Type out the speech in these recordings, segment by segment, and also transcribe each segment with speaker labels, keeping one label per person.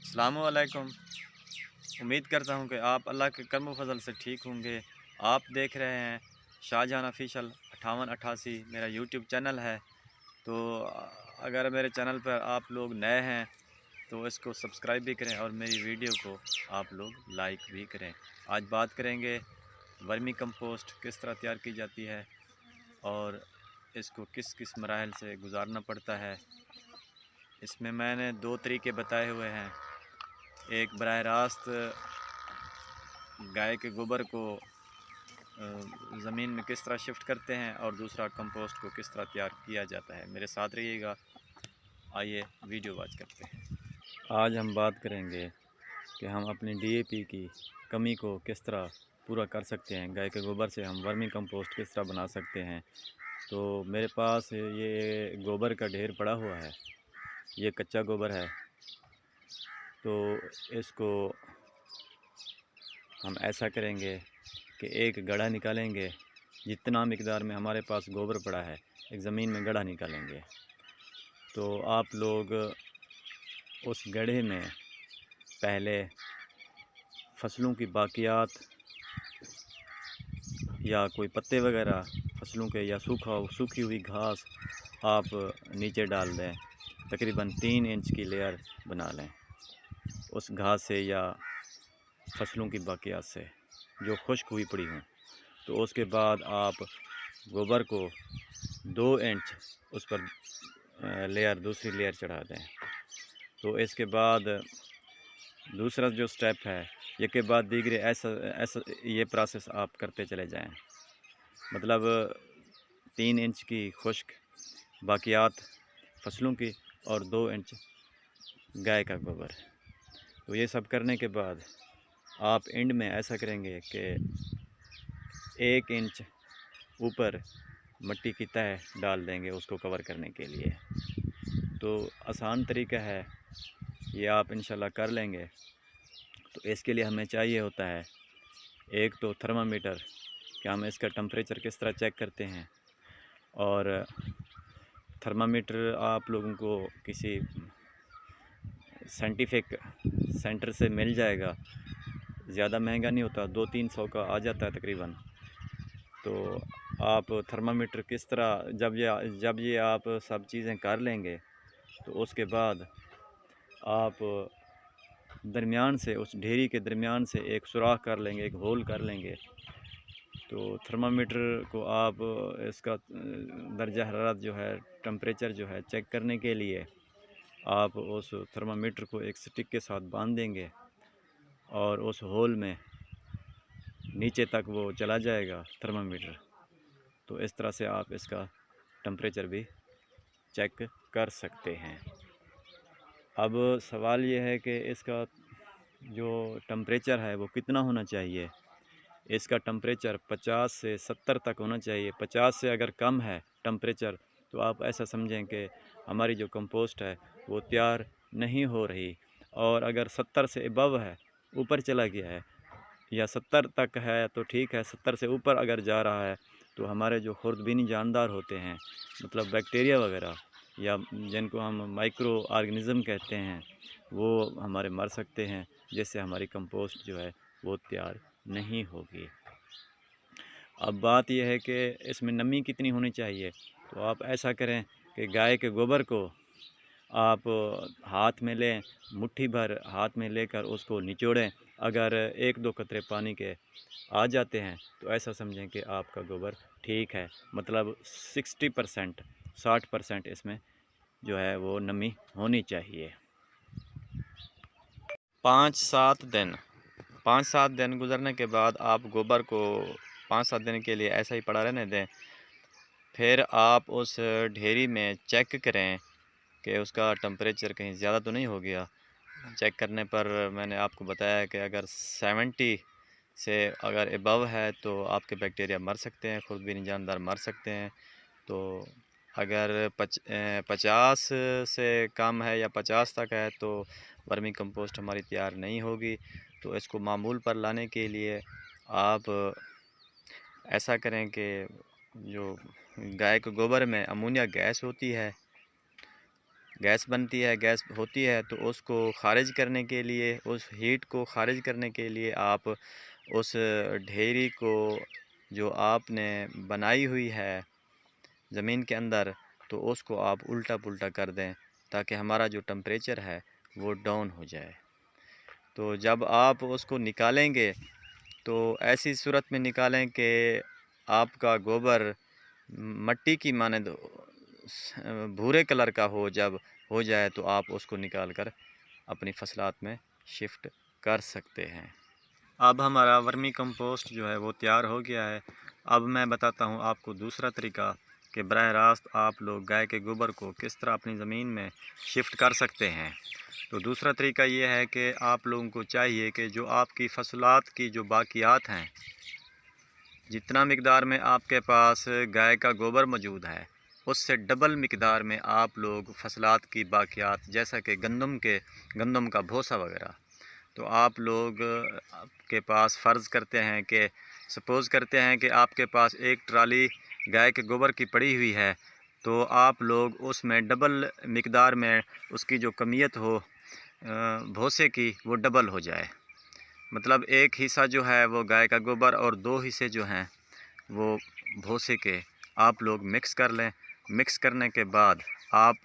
Speaker 1: अस्सलामुअलैकुम। उम्मीद करता हूँ कि आप अल्लाह के करम फजल से ठीक होंगे। आप देख रहे हैं शाहजहान ऑफिशियल 5888 मेरा यूट्यूब चैनल है। तो अगर मेरे चैनल पर आप लोग नए हैं तो इसको सब्सक्राइब भी करें और मेरी वीडियो को आप लोग लाइक भी करें। आज बात करेंगे वर्मी कंपोस्ट किस तरह तैयार की जाती है और इसको किस किस मराहल से गुजारना पड़ता है। इसमें मैंने दो तरीके बताए हुए हैं। एक बराह रास्त गाय के गोबर को ज़मीन में किस तरह शिफ्ट करते हैं और दूसरा कंपोस्ट को किस तरह तैयार किया जाता है। मेरे साथ रहिएगा, आइए वीडियो वॉच करते हैं। आज हम बात करेंगे कि हम अपनी डीएपी की कमी को किस तरह पूरा कर सकते हैं। गाय के गोबर से हम वर्मी कंपोस्ट किस तरह बना सकते हैं। तो मेरे पास ये गोबर का ढेर पड़ा हुआ है, ये कच्चा गोबर है। तो इसको हम ऐसा करेंगे कि एक गड्ढा निकालेंगे, जितना मिकदार में हमारे पास गोबर पड़ा है एक ज़मीन में गड्ढा निकालेंगे। तो आप लोग उस गड्ढे में पहले फसलों की बाकियात या कोई पत्ते वगैरह फसलों के या सूखी हुई घास आप नीचे डाल दें। तकरीबन 3 इंच की लेयर बना लें उस घास से या फसलों की बाकियात से जो खुश्क हुई पड़ी हों। तो उसके बाद आप गोबर को 2 इंच उस पर दूसरी लेयर चढ़ा दें। तो इसके बाद दूसरा जो स्टेप है, ये के बाद दीगरे ऐसा ऐसा ये प्रोसेस आप करते चले जाएं। मतलब 3 इंच की खुश्क बाकियात फसलों की और 2 इंच गाय का गोबर। तो ये सब करने के बाद आप एंड में ऐसा करेंगे कि 1 इंच ऊपर मिट्टी की तह डाल देंगे उसको कवर करने के लिए। तो आसान तरीका है, ये आप इंशाल्लाह कर लेंगे। तो इसके लिए हमें चाहिए होता है एक तो थर्मामीटर, कि हम इसका टेम्परेचर किस तरह चेक करते हैं। और थर्मामीटर आप लोगों को किसी साइंटिफिक सेंटर से मिल जाएगा, ज़्यादा महंगा नहीं होता, 200-300 का आ जाता है तकरीबन। तो आप थर्मामीटर किस तरह जब ये आप सब चीज़ें कर लेंगे तो उसके बाद आप दरमियान से उस ढेरी के दरमियान से एक सुराख कर लेंगे, एक होल कर लेंगे। तो थर्मामीटर को आप इसका दर्जा हरारत जो है, टेम्परेचर जो है चेक करने के लिए आप उस थर्मामीटर को एक स्टिक के साथ बांध देंगे और उस होल में नीचे तक वो चला जाएगा थर्मामीटर। तो इस तरह से आप इसका टेम्परेचर भी चेक कर सकते हैं। अब सवाल ये है कि इसका जो टेम्परेचर है वो कितना होना चाहिए। इसका टेम्परेचर 50 से 70 तक होना चाहिए। 50 से अगर कम है टेम्परेचर तो आप ऐसा समझें कि हमारी जो कंपोस्ट है वो तैयार नहीं हो रही। और अगर 70 से अबव है, ऊपर चला गया है या 70 तक है तो ठीक है, 70 से ऊपर अगर जा रहा है तो हमारे जो खुर्दबीनी जानदार होते हैं, मतलब बैक्टीरिया वगैरह या जिनको हम माइक्रो ऑर्गेनिज़म कहते हैं, वो हमारे मर सकते हैं, जिससे हमारी कंपोस्ट जो है वो तैयार नहीं होगी। अब बात यह है कि इसमें नमी कितनी होनी चाहिए। तो आप ऐसा करें कि गाय के गोबर को आप हाथ में लें, मुट्ठी भर हाथ में लेकर उसको निचोड़ें। अगर 1-2 कतरे पानी के आ जाते हैं तो ऐसा समझें कि आपका गोबर ठीक है। मतलब 60% इसमें जो है वो नमी होनी चाहिए। 5-7 दिन गुजरने के बाद आप गोबर को 5-7 दिन के लिए ऐसा ही पड़ा रहने दें। फिर आप उस ढेरी में चेक करें कि उसका टेम्परेचर कहीं ज़्यादा तो नहीं हो गया। चेक करने पर मैंने आपको बताया कि अगर 70 से अगर अबव है तो आपके बैक्टीरिया मर सकते हैं, खुर्दबीनी जानदार मर सकते हैं। तो अगर 50 से कम है या 50 तक है तो वर्मी कंपोस्ट हमारी तैयार नहीं होगी। तो इसको मामूल पर लाने के लिए आप ऐसा करें कि जो गाय के गोबर में अमोनिया गैस होती है, गैस बनती है, गैस होती है, तो उसको ख़ारिज करने के लिए, उस हीट को ख़ारिज करने के लिए आप उस ढेरी को जो आपने बनाई हुई है ज़मीन के अंदर, तो उसको आप उल्टा पुल्टा कर दें ताकि हमारा जो टेम्परेचर है वो डाउन हो जाए। तो जब आप उसको निकालेंगे तो ऐसी सूरत में निकालें कि आपका गोबर मट्टी की मानद भूरे कलर का हो। जब हो जाए तो आप उसको निकाल कर अपनी फसलात में शिफ्ट कर सकते हैं। अब हमारा वर्मी कंपोस्ट जो है वो तैयार हो गया है। अब मैं बताता हूँ आपको दूसरा तरीका कि बराह रास्त आप लोग गाय के गोबर को किस तरह अपनी ज़मीन में शिफ्ट कर सकते हैं। तो दूसरा तरीका ये है कि आप लोगों को चाहिए कि जो आपकी फसलात की जो बाकियात हैं, जितना मिकदार में आपके पास गाय का गोबर मौजूद है, उससे डबल मिकदार में आप लोग फसलात की बाकियात जैसा कि गंदम का भूसा वगैरह, तो आप लोग आपके पास फ़र्ज़ करते हैं कि सपोज़ करते हैं कि आपके पास एक ट्राली गाय के गोबर की पड़ी हुई है, तो आप लोग उसमें डबल मिकदार में उसकी जो कमियत हो भूसे की वो डबल हो जाए। मतलब एक हिस्सा जो है वो गाय का गोबर और 2 हिस्से जो हैं वो भूसे के आप लोग मिक्स कर लें। मिक्स करने के बाद आप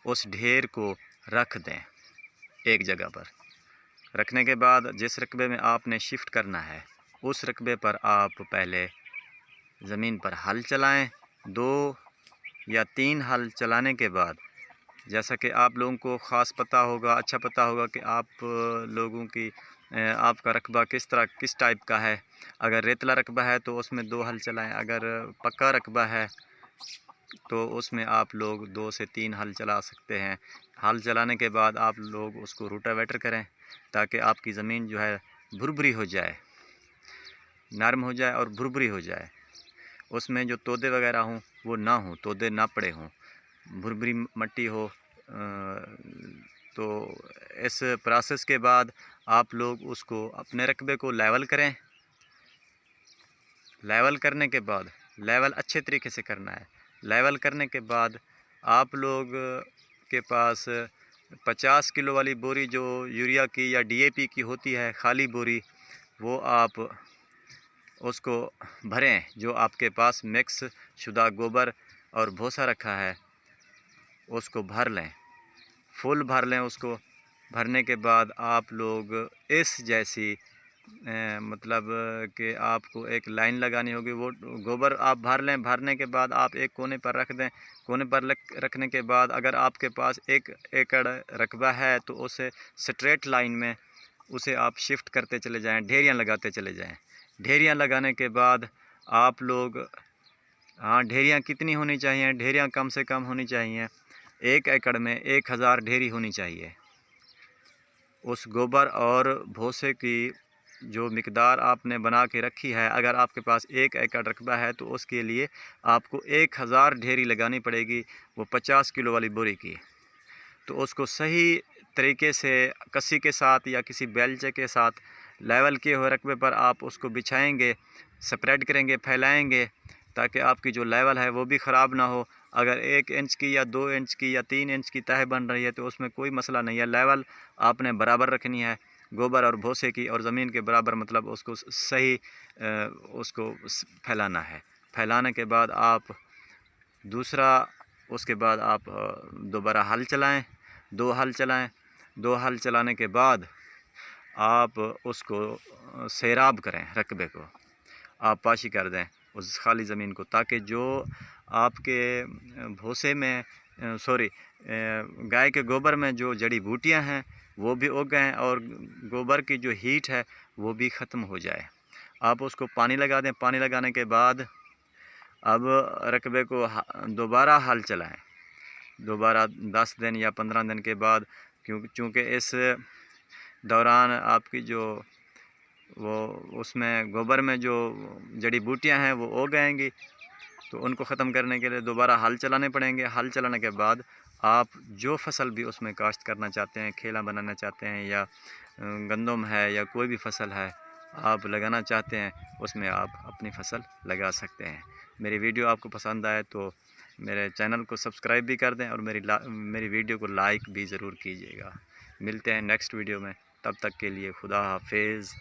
Speaker 1: उस ढेर को रख दें एक जगह पर। रखने के बाद जिस रकबे में आपने शिफ्ट करना है, उस रकबे पर आप पहले ज़मीन पर हल चलाएं। 2 या 3 हल चलाने के बाद, जैसा कि आप लोगों को ख़ास पता होगा, अच्छा पता होगा कि आप लोगों की आपका रकबा किस टाइप का है। अगर रेतला रकबा है तो उसमें 2 हल चलाएं। अगर पक्का रकबा है तो उसमें आप लोग 2 से 3 हल चला सकते हैं। हल चलाने के बाद आप लोग उसको रोटावेटर करें ताकि आपकी ज़मीन जो है भुरभुरी हो जाए, नरम हो जाए और भुरभुरी हो जाए। उसमें जो तोदे वगैरह हों वो ना हों, तोदे ना पड़े हों, भुरभुरी मट्टी हो। तो इस प्रोसेस के बाद आप लोग उसको अपने रकबे को लेवल करें। लेवल करने के बाद, लेवल अच्छे तरीके से करना है। लेवल करने के बाद आप लोग के पास 50 किलो वाली बोरी जो यूरिया की या डीएपी की होती है, खाली बोरी, वो आप उसको भरें। जो आपके पास मिक्स शुदा गोबर और भूसा रखा है उसको भर लें, फुल भर लें। उसको भरने के बाद आप लोग इस जैसी मतलब कि आपको एक लाइन लगानी होगी। वो गोबर आप भर लें। भरने के बाद आप एक कोने पर रख दें। कोने पर रखने के बाद अगर आपके पास 1 एकड़ रकबा है तो उसे स्ट्रेट लाइन में उसे आप शिफ्ट करते चले जाएं, ढेरियाँ लगाते चले जाएं। ढेरियाँ लगाने के बाद आप लोग, हाँ, ढेरियाँ कितनी होनी चाहिए? ढेरियाँ कम से कम होनी चाहिए 1 एकड़ में 1000 ढेरी होनी चाहिए। उस गोबर और भूसे की जो मिकदार आपने बना के रखी है, अगर आपके पास 1 एकड़ रकबा है तो उसके लिए आपको 1000 ढेरी लगानी पड़ेगी, वो 50 किलो वाली बोरी की। तो उसको सही तरीके से कस्सी के साथ या किसी बेलचे के साथ लेवल किए हुए रकबे पर आप उसको बिछाएंगे, स्प्रेड करेंगे, फैलाएंगे ताकि आपकी जो लेवल है वो भी ख़राब ना हो। अगर 1 इंच की या 2 इंच की या 3 इंच की तह बन रही है तो उसमें कोई मसला नहीं है। लेवल आपने बराबर रखनी है गोबर और भूसे की, और ज़मीन के बराबर, मतलब उसको सही उसको फैलाना है। फैलाने के बाद आप उसके बाद आप दोबारा हल चलाएं, 2 हल चलाएं। 2 हल चलाने के बाद आप उसको सैराब करें, रकबे को आप पाशी कर दें उस खाली ज़मीन को, ताकि जो आपके भूसे में गाय के गोबर में जो जड़ी बूटियां हैं वो भी उग गए और गोबर की जो हीट है वो भी ख़त्म हो जाए। आप उसको पानी लगा दें। पानी लगाने के बाद अब रकबे को दोबारा हल चलाएं, दोबारा 10 दिन या 15 दिन के बाद, चूँकि इस दौरान आपकी जो वो उसमें गोबर में जो जड़ी बूटियां हैं वो उग आएंगी, तो उनको ख़त्म करने के लिए दोबारा हल चलाने पड़ेंगे। हल चलाने के बाद आप जो फसल भी उसमें काश्त करना चाहते हैं, खेला बनाना चाहते हैं या गंदम है या कोई भी फसल है आप लगाना चाहते हैं, उसमें आप अपनी फसल लगा सकते हैं। मेरी वीडियो आपको पसंद आए तो मेरे चैनल को सब्सक्राइब भी कर दें और मेरी वीडियो को लाइक भी ज़रूर कीजिएगा। मिलते हैं नेक्स्ट वीडियो में, तब तक के लिए खुदा हाफिज़।